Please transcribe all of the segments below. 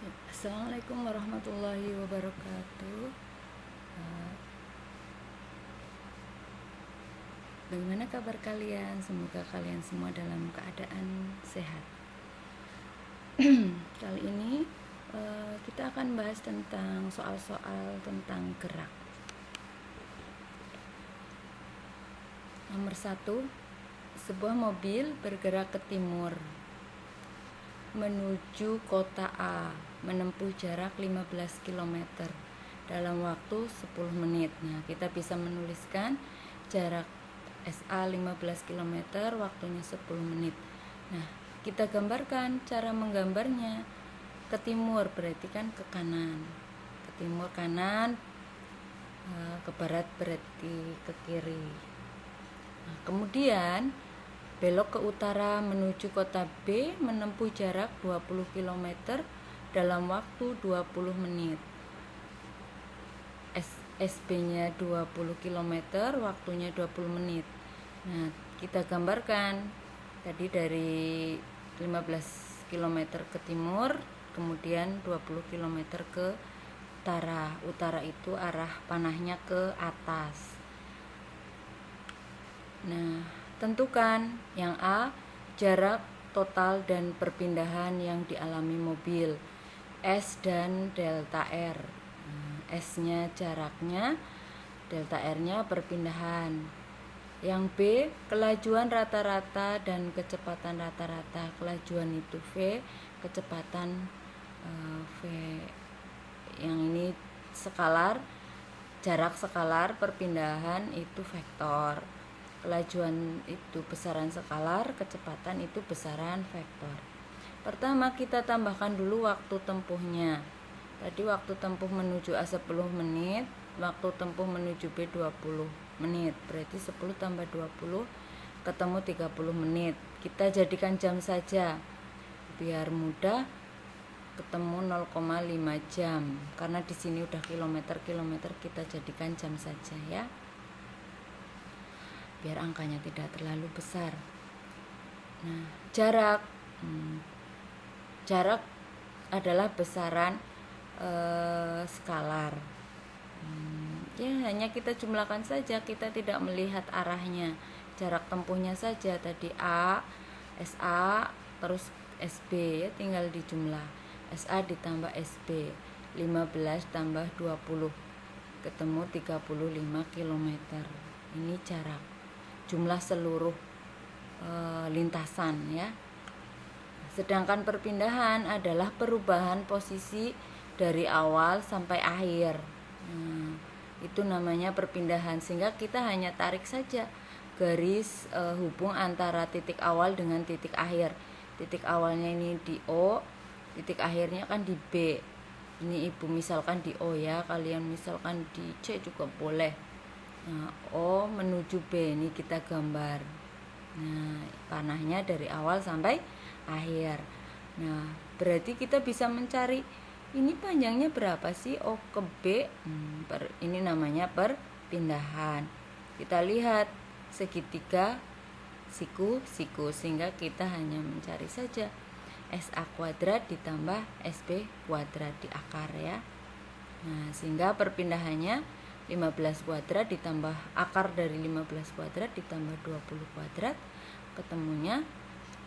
Assalamualaikum warahmatullahi wabarakatuh. Bagaimana kabar kalian? Semoga kalian semua dalam keadaan sehat. Kali ini kita akan bahas tentang soal-soal tentang gerak. Nomor 1, sebuah mobil bergerak ke timur menuju kota A, menempuh jarak 15 km dalam waktu 10 menit. Nah, kita bisa menuliskan jarak SA 15 km, waktunya 10 menit. Nah, kita gambarkan cara menggambarnya. Ke timur berarti kan ke kanan. Ke timur kanan, ke barat berarti ke kiri. Nah, kemudian belok ke utara menuju kota B, menempuh jarak 20 km dalam waktu 20 menit. SB-nya 20 km, waktunya 20 menit. Nah, kita gambarkan tadi dari 15 km ke timur, kemudian 20 km ke utara. Utara itu arah panahnya ke atas. Nah, tentukan yang A, jarak total dan perpindahan yang dialami mobil, S dan delta R. S-nya jaraknya, delta R-nya perpindahan. Yang B, kelajuan rata-rata dan kecepatan rata-rata. Kelajuan itu V, kecepatan V. Yang ini skalar, jarak skalar, perpindahan itu vektor. Kelajuan itu besaran skalar, kecepatan itu besaran vektor. Pertama kita tambahkan dulu waktu tempuhnya. Tadi waktu tempuh menuju A 10 menit, waktu tempuh menuju B 20 menit. Berarti 10 tambah 20 ketemu 30 menit. Kita jadikan jam saja biar mudah, ketemu 0,5 jam. Karena di sini udah kilometer kita jadikan jam saja ya, biar angkanya tidak terlalu besar. Nah, jarak adalah besaran skalar. Ya, hanya kita jumlahkan saja, kita tidak melihat arahnya, jarak tempuhnya saja. Tadi A, SA, terus SB, ya tinggal dijumlah. SA ditambah SB, 15 tambah 20 ketemu 35 km. Ini jarak, jumlah seluruh lintasan ya. Sedangkan perpindahan adalah perubahan posisi dari awal sampai akhir. Itu namanya perpindahan, sehingga kita hanya tarik saja garis hubung antara titik awal dengan titik akhir. Titik awalnya ini di O, titik akhirnya kan di B. Ini ibu misalkan di O ya, kalian misalkan di C juga boleh. Nah, O menuju B, ini kita gambar. Nah, panahnya dari awal sampai akhir. Nah, berarti kita bisa mencari ini panjangnya berapa sih O ke B. Ini namanya perpindahan. Kita lihat segitiga siku, sehingga kita hanya mencari saja SA kuadrat ditambah SB kuadrat di akar ya. Nah, sehingga perpindahannya 15 kuadrat ditambah akar dari 15 kuadrat ditambah 20 kuadrat, ketemunya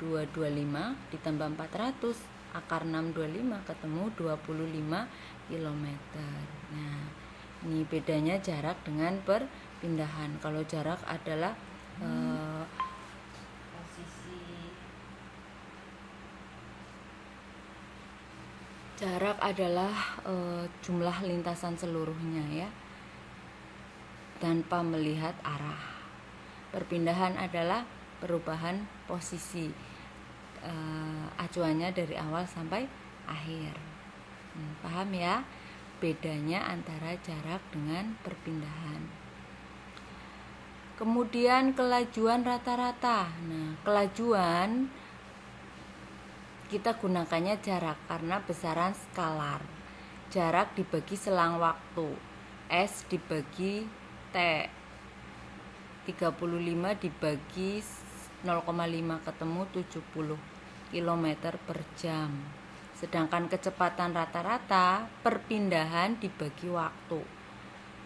225 ditambah 400, akar 625, ketemu 25 km. Nah, ini bedanya jarak dengan perpindahan. Kalau jarak adalah jumlah lintasan seluruhnya ya, tanpa melihat arah. Perpindahan adalah perubahan posisi, acuannya dari awal sampai akhir. Paham ya bedanya antara jarak dengan perpindahan. Kemudian kelajuan rata-rata. Nah, kelajuan kita gunakannya jarak karena besaran skalar. Jarak dibagi selang waktu, S dibagi T, 35 dibagi 0,5 ketemu 70 km per jam. Sedangkan kecepatan rata-rata perpindahan dibagi waktu.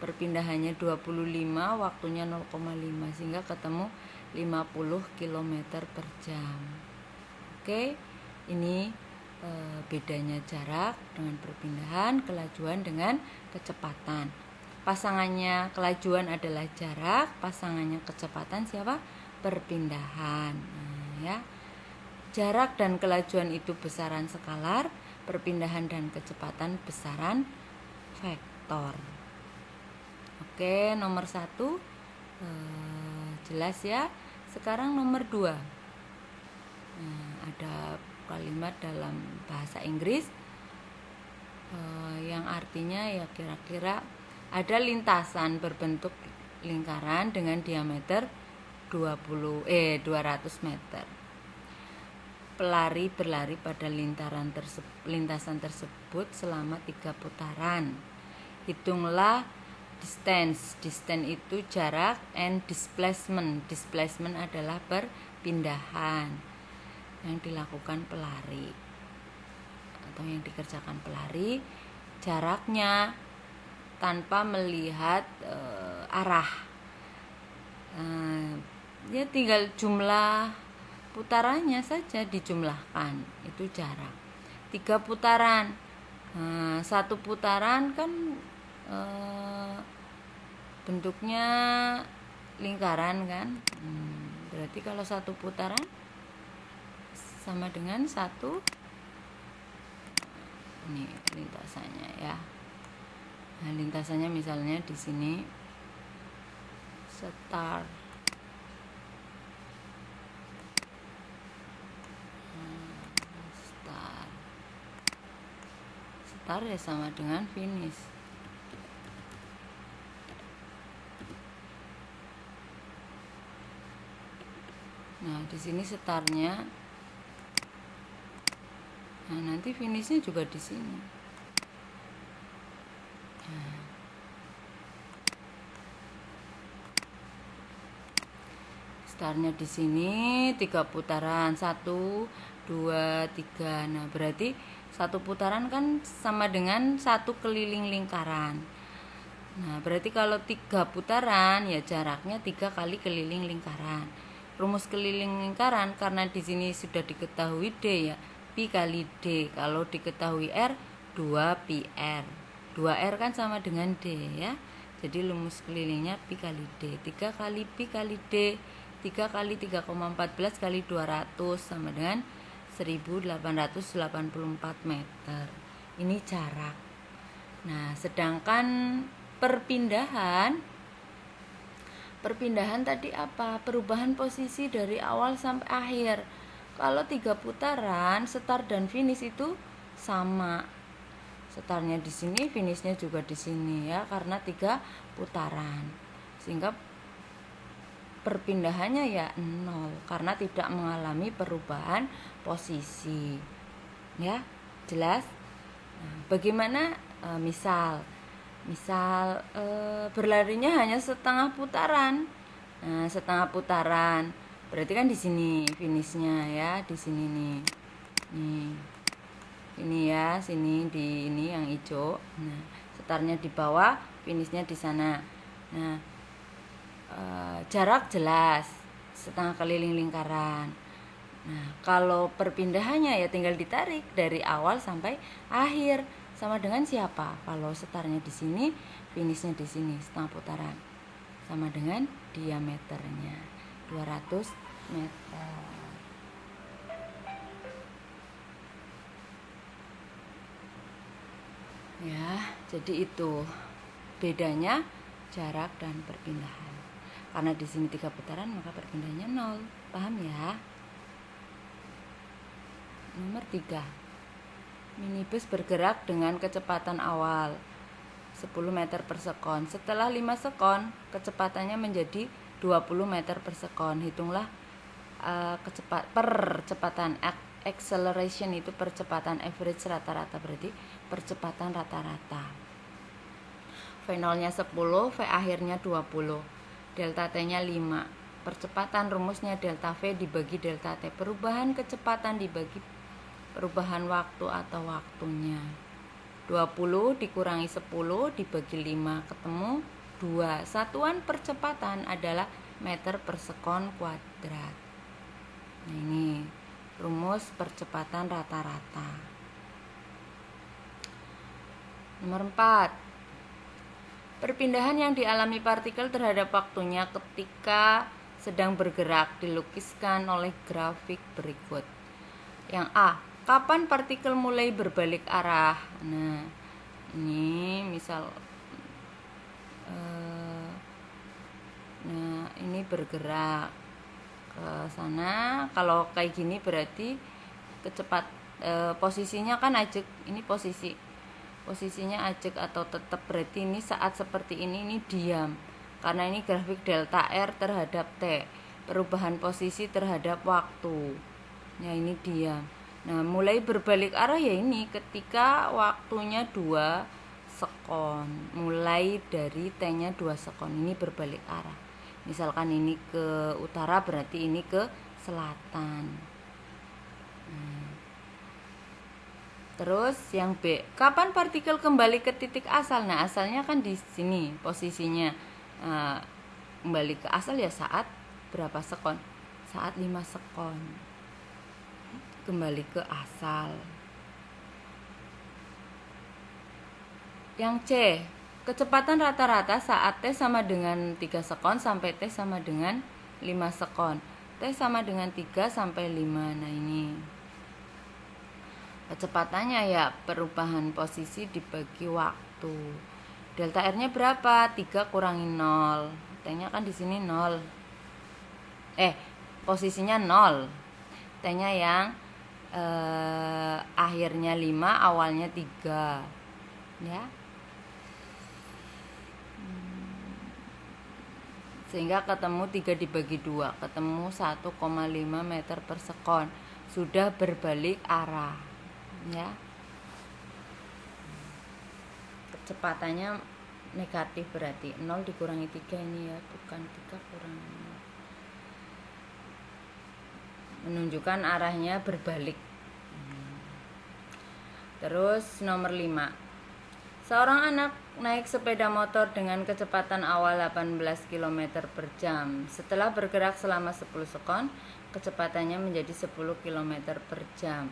Perpindahannya 25, waktunya 0,5 sehingga ketemu 50 km per jam. Oke, ini bedanya jarak dengan perpindahan, kelajuan dengan kecepatan. Pasangannya kelajuan adalah jarak, pasangannya kecepatan siapa? Perpindahan. Nah, ya. Jarak dan kelajuan itu besaran skalar, perpindahan dan kecepatan besaran vektor. Oke, nomor 1 jelas ya. Sekarang nomor 2. Ada kalimat dalam bahasa Inggris yang artinya ya kira-kira ada lintasan berbentuk lingkaran dengan diameter 200 meter. Pelari berlari pada lintasan tersebut selama 3 putaran. Hitunglah distance. Distance itu jarak, and displacement. Displacement adalah perpindahan yang dilakukan pelari atau yang dikerjakan pelari. Jaraknya tanpa melihat arah. Ya tinggal jumlah putarannya saja dijumlahkan, itu jarak. 3 putaran. 1 putaran kan bentuknya lingkaran kan. Berarti kalau 1 putaran sama dengan 1, ini lintasannya ya. Nah, lintasannya misalnya di sini start. Start ya sama dengan finish. Nah, di sini startnya. Nah, nanti finishnya juga di sini. Nah. Startnya di sini 3 putaran, 1, 2, 3. Nah, berarti 1 putaran kan sama dengan 1 keliling lingkaran. Nah, berarti kalau 3 putaran ya jaraknya 3 kali keliling lingkaran. Rumus keliling lingkaran karena di sini sudah diketahui D ya. Pi kali D. Kalau diketahui R, 2πr. 2R kan sama dengan D ya. Jadi rumus kelilingnya pi kali D. 3 kali pi kali D, 3 kali 3,14 kali 200 sama dengan 1884 meter. Ini jarak. Nah, sedangkan perpindahan tadi apa? Perubahan posisi dari awal sampai akhir. Kalau 3 putaran, start dan finish itu sama. Startnya di sini, finishnya juga di sini ya, karena 3 putaran. Sehingga perpindahannya ya 0 karena tidak mengalami perubahan posisi. Ya, jelas? Nah, bagaimana misal berlarinya hanya setengah putaran. Nah, setengah putaran berarti kan di sini finishnya ya, di sini nih. Ini ya, sini di ini yang hijau. Nah, startnya di bawah, finishnya di sana. Nah, jarak jelas setengah keliling lingkaran. Nah, kalau perpindahannya ya tinggal ditarik dari awal sampai akhir. Sama dengan siapa? Kalau startnya di sini, finishnya di sini, setengah putaran. Sama dengan diameternya 200 meter. Ya, jadi itu bedanya jarak dan perpindahan. Karena di sini 3 putaran, maka perpindahannya 0. Paham ya? Nomor 3. Minibus bergerak dengan kecepatan awal 10 meter per sekon. Setelah 5 sekon, kecepatannya menjadi 20 meter per sekon. Hitunglah percepatan. Acceleration itu percepatan, average rata-rata, berarti percepatan rata-rata. V0-nya 10, V akhirnya 20. Delta T-nya 5. Percepatan rumusnya delta V dibagi delta T. Perubahan kecepatan dibagi perubahan waktu atau waktunya. 20 dikurangi 10 dibagi 5 ketemu 2. Satuan percepatan adalah meter per sekon kuadrat. Nah, ini rumus percepatan rata-rata. Nomor 4. Perpindahan yang dialami partikel terhadap waktunya ketika sedang bergerak dilukiskan oleh grafik berikut. Yang A, kapan partikel mulai berbalik arah? Nah, ini misal ini bergerak ke sana. Kalau kayak gini berarti posisinya kan ajek. Ini posisinya ajek atau tetap, berarti ini saat seperti ini diam. Karena ini grafik delta R terhadap T, perubahan posisi terhadap waktu. Ya, ini diam. Nah, mulai berbalik arah ya ini ketika waktunya 2 sekon. Mulai dari T-nya 2 sekon, ini berbalik arah. Misalkan ini ke utara berarti ini ke selatan. Terus yang B, kapan partikel kembali ke titik asal? Nah, asalnya kan di sini posisinya. Kembali ke asal ya saat berapa sekon? Saat 5 sekon. Kembali ke asal. Yang C, kecepatan rata-rata saat T sama dengan 3 sekon sampai T sama dengan 5 sekon. T sama dengan 3 sampai 5. Nah, ini kecepatannya ya perubahan posisi dibagi waktu. Delta R-nya berapa? 3 kurangi 0. T-nya kan di sini 0. Posisinya 0. T-nya yang akhirnya 5, awalnya 3. Ya. Sehingga ketemu 3 dibagi 2, ketemu 1,5 meter per sekon. Sudah berbalik arah. Ya. Kecepatannya negatif berarti 0 dikurangi 3 ini ya, bukan 3 kurangi 0. Menunjukkan arahnya berbalik. Terus nomor 5. Seorang anak naik sepeda motor dengan kecepatan awal 18 km per jam. Setelah bergerak selama 10 sekon, kecepatannya menjadi 10 km per jam.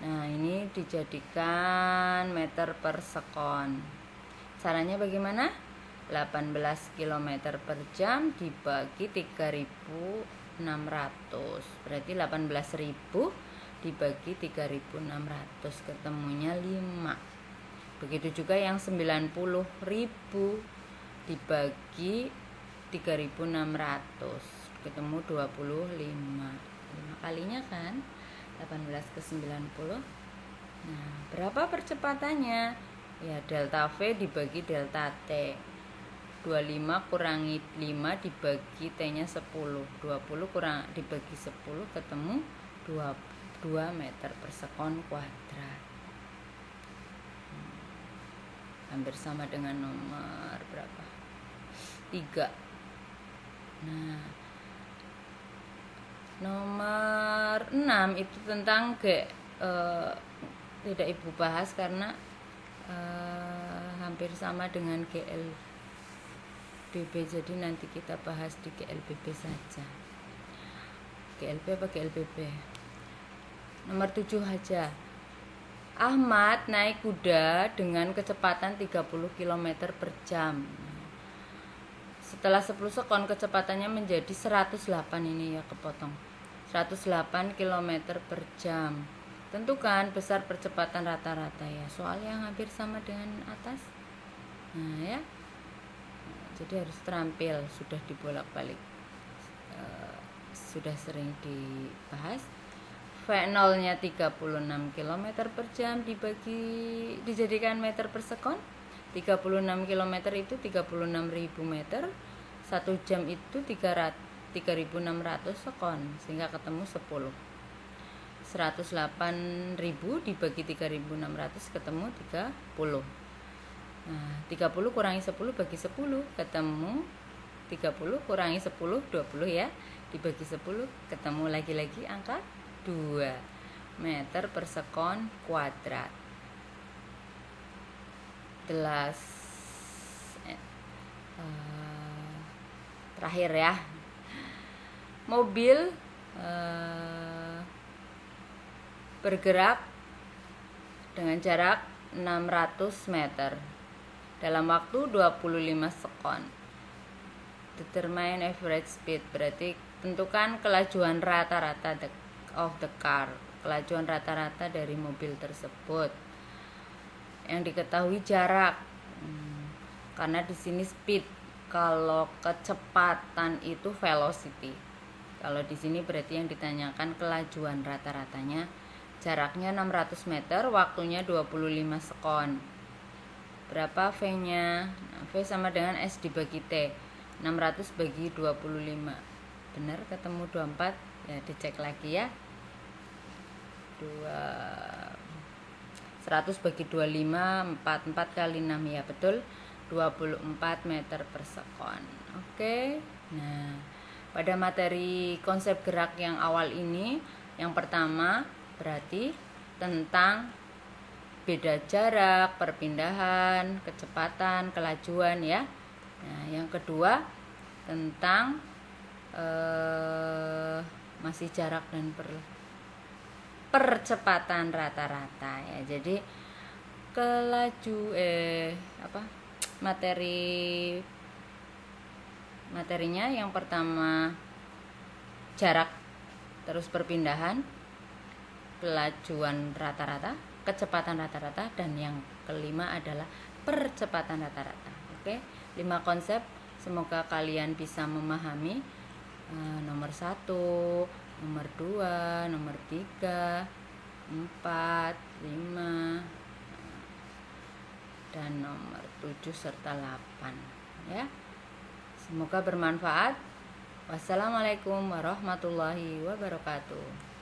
Nah, ini dijadikan meter per sekon. Caranya bagaimana? 18 km per jam dibagi 3.600. Berarti 18.000 dibagi 3.600, ketemunya 5. Begitu juga yang 90.000 dibagi 3.600, ketemu 25. 5 kalinya kan 18 ke 90. Nah, berapa percepatannya? Ya, delta V dibagi delta T. 25 kurangi 5 dibagi T-nya 10. 20 kurang dibagi 10 ketemu 2 meter per sekon kuadrat. Hampir sama dengan nomor berapa? 3. Nah, nomor 6 itu tentang G. Tidak Ibu bahas karena hampir sama dengan GLBB, jadi nanti kita bahas di GLBB saja. GLB apa GLBB? Nomor 7 aja. Ahmad naik kuda dengan kecepatan 30 km per jam. Setelah 10 sekon kecepatannya menjadi 108, ini ya kepotong. 108 km per jam. Tentukan besar percepatan rata-rata ya. Soal yang hampir sama dengan atas. Nah ya. Jadi harus terampil, sudah dibolak-balik. Sudah sering dibahas. V0-nya 36 km per jam dijadikan meter per sekon. 36 km itu 36.000 meter. 1 jam itu 3.600 sekon, sehingga ketemu 10. 108.000 dibagi 3.600 ketemu 30. Nah, 30 kurangi 10 bagi 10 ketemu 30 kurangi 10 20 ya. Dibagi 10 ketemu lagi-lagi angka 2. meter per sekon kuadrat. Terakhir ya, mobil bergerak dengan jarak 600 meter dalam waktu 25 sekon. Determine average speed, berarti tentukan kelajuan rata-rata of the car, kelajuan rata-rata dari mobil tersebut. Yang diketahui jarak, karena di sini speed, kalau kecepatan itu velocity. Kalau di sini berarti yang ditanyakan kelajuan rata-ratanya, jaraknya 600 meter, waktunya 25 sekon. Berapa V-nya? Nah, V sama dengan S dibagi T. 600 bagi 25. Benar ketemu 24? Ya, dicek lagi ya. 100 bagi 25, 4 kali 6, ya betul. 24 meter per sekon. Oke. Nah, pada materi konsep gerak yang awal ini, yang pertama berarti tentang beda jarak, perpindahan, kecepatan, kelajuan ya. Nah, yang kedua tentang masih jarak dan percepatan rata-rata ya. Jadi materinya yang pertama jarak, terus perpindahan, kelajuan rata-rata, kecepatan rata-rata, dan yang kelima adalah percepatan rata-rata. Oke, 5 konsep, semoga kalian bisa memahami nomor 1, nomor 2, nomor 3, 4, 5, dan nomor 7 serta 8 ya. Semoga bermanfaat. Wassalamualaikum warahmatullahi wabarakatuh.